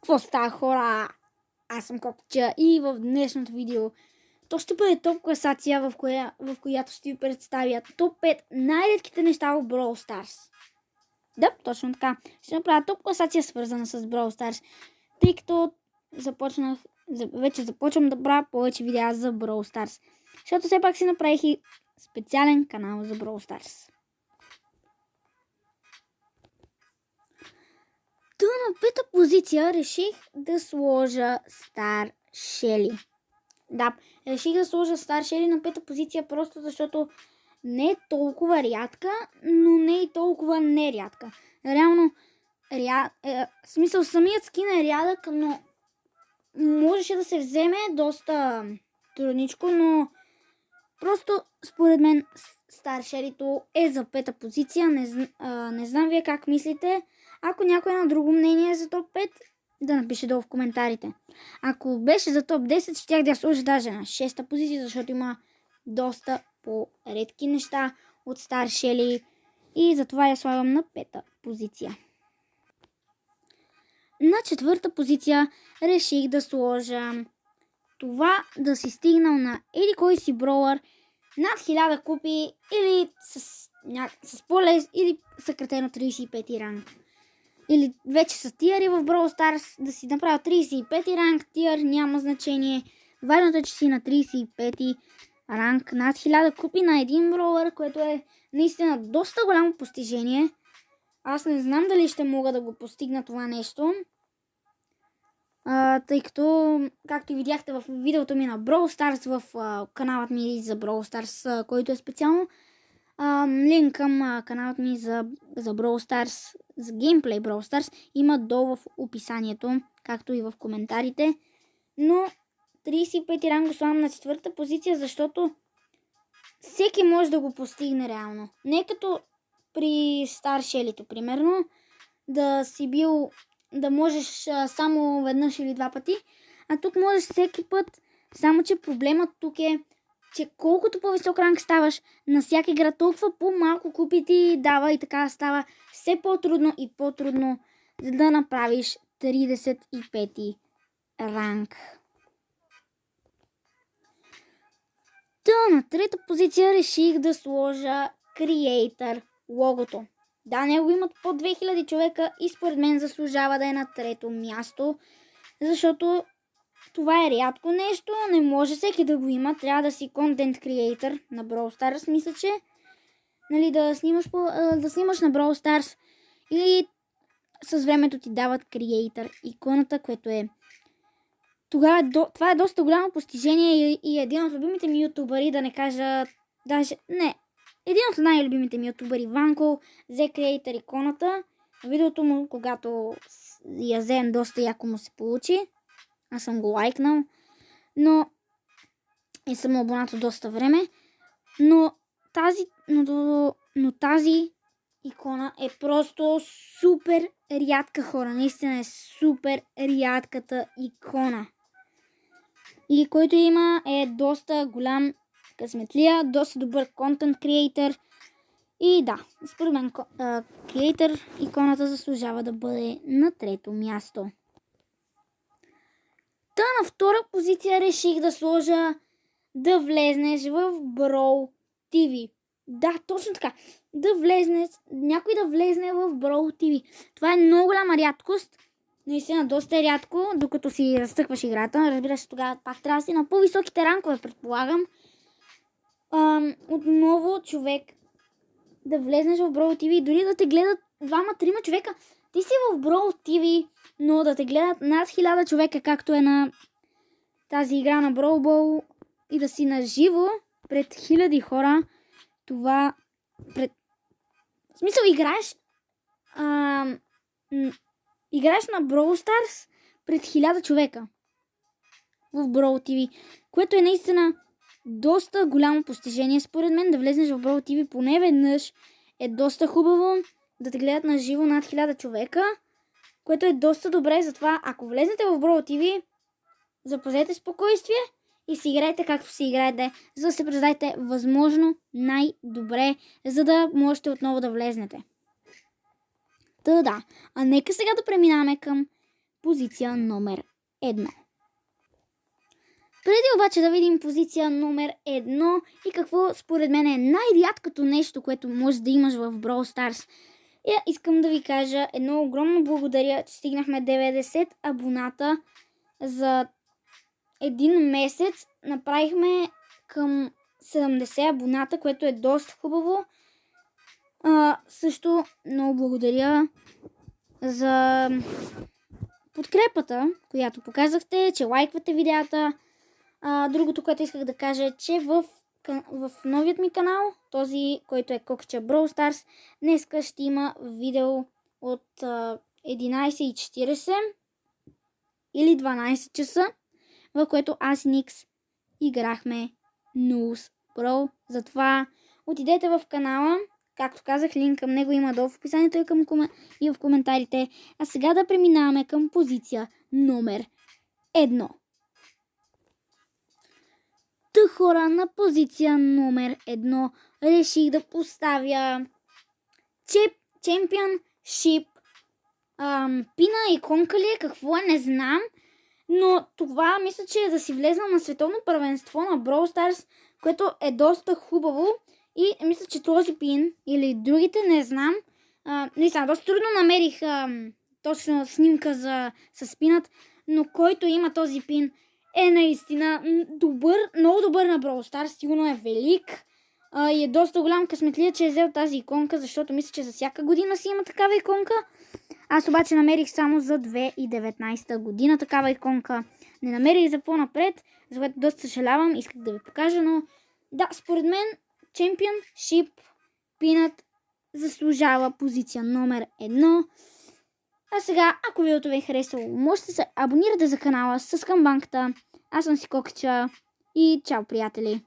Какво става, хора? Аз съм Копча и в днешното видео то ще бъде топ класация, в която ще ви представя топ 5 най-редките неща в Brawl Stars. Да, точно така. Ще направя топ класация, свързана с Brawl Stars, тъй като вече започвам да правя повече видеа за Brawl Stars, защото все пак си направих и специален канал за Brawl Stars. На пета позиция реших да сложа Star Shelly. Да, реших да сложа Star Shelly на пета позиция, просто защото не е толкова рядка, но не е и толкова нерядка. Реално, смисъл, самият скин е рядък, но можеше да се вземе доста трудничко, но просто според мен Star Shelly е за пета позиция. Не знам вие как мислите. Ако някой е на друго мнение за топ 5, да напише долу в коментарите. Ако беше за топ 10, щях да я сложа даже на 6-та позиция, защото има доста по-редки неща от Star Shelly и затова я слагам на 5-та позиция. На 4-та позиция реших да сложа това да си стигнал на еди кой си броулър над 1000 купи или с по-лес или съкратено 35 ранг. Или вече с тиъри в Brawl Stars, да си направя 35 ранг, тиър няма значение. Важното е, че си на 35 ранг над 1000 купи на един броулър, което е наистина доста голямо постижение. Аз не знам дали ще мога да го постигна това нещо. Тъй като, както видяхте в видеото ми на Brawl Stars, в каналът ми за Brawl Stars, който е специално линк към каналът ми за Brawl Stars, за геймплей Brawl Stars, има долу в описанието, както и в коментарите. Но 35 ранг го слагам на 4-та позиция, защото всеки може да го постигне реално. Не като при Star Shelly, примерно, да можеш само веднъж или два пъти, а тук можеш всеки път, само че проблемът тук е, че колкото по-висок ранг ставаш, на всяка игра толкова по-малко купи ти дава и така става все по-трудно и по-трудно, за да направиш 35 ранг. На трета позиция реших да сложа Creator логото. Да, него имат по 2000 човека и според мен заслужава да е на трето място, защото това е рядко нещо, не може всеки да го има, трябва да си контент креатор на Brawl Stars, мисля, че да снимаш на Brawl Stars и с времето ти дават креатор иконата, което е това е доста голямо постижение и един от любимите ми ютубъри, да не кажа един от най-любимите ми ютубъри, Ванко, взе креатор иконата. Видеото му, когато я взем, доста яко му се получи. Аз съм го лайкнал, но и съм абонат от доста време. Но тази икона е просто супер рядка, хора. Наистина е супер рядката икона. И който има е доста голям късметлия, доста добър контент креатор. И да, според мен креатор иконата заслужава да бъде на трето място. На втора позиция реших да сложа да влезнеш в Brawl TV. Да, точно така. Някой да влезне в Brawl TV. Това е много голяма рядкост. Наистина доста рядко, докато си разтъкваш играта. Разбира се, тогава пак трябва да си на по-високите ранкове, предполагам. Отново човек да влезнеш в Brawl TV, дори да те гледат 2-3 човека. Ти си в Brawl TV, но да те гледат над 1000 човека, както е на тази игра на Brawl Ball, и да си наживо пред 1000 хора, в смисъл, играеш на Brawl Stars пред 1000 човека в Brawl TV, което е наистина доста голямо постижение. Според мен да влезеш в Brawl TV поне веднъж е доста хубаво, да те гледат на живо над 1000 човека, което е доста добре. Затова, ако влезнете в Brawl TV, запазете спокойствие и си играйте както си играете, за да се представите възможно най-добре, за да можете отново да влезнете. Да. А нека сега да преминаваме към позиция номер 1. Преди обаче да видим позиция номер 1 и какво според мен е най-рядкото нещо, което може да имаш в Brawl Stars, искам да ви кажа едно огромно благодаря, че стигнахме 90 абоната за един месец. Направихме към 70 абоната, което е доста хубаво. Също много благодаря за подкрепата, която показахте, че лайквате видеята. Другото, което исках да кажа е, че в новият ми канал, този, който е Кокча Brawl Stars, днеска ще има видео от 11:40 или 12 часа, в което аз и Никс играхме Nose Brawl. Затова отидете в канала. Както казах, линк към него има долу в описанието и в коментарите. А сега да преминаваме към позиция номер 1. Хора, на позиция номер 1 реших да поставя Championship. Пина иконка ли е, какво е, не знам. Но това мисля, че е да си влезна на световно първенство на Brawl Stars, което е доста хубаво. И мисля, че този пин или другите, не знам. Наистина, доста трудно намерих точно снимка с пинът, но който има този пин е наистина добър, много добър на Brawl Stars, сигурно е велик и е доста голям късметлия, че е взел тази иконка, защото мисля, че за всяка година си има такава иконка. Аз обаче намерих само за 2019 година такава иконка. Не намерих за по-напред, за което доста съжалявам, исках да ви покажа, но да, според мен Championship пинът заслужава позиция номер 1. А сега, ако видеото ви е харесало, можете да се абонирате за канала с камбанката. Аз съм си Кокча и чао, приятели!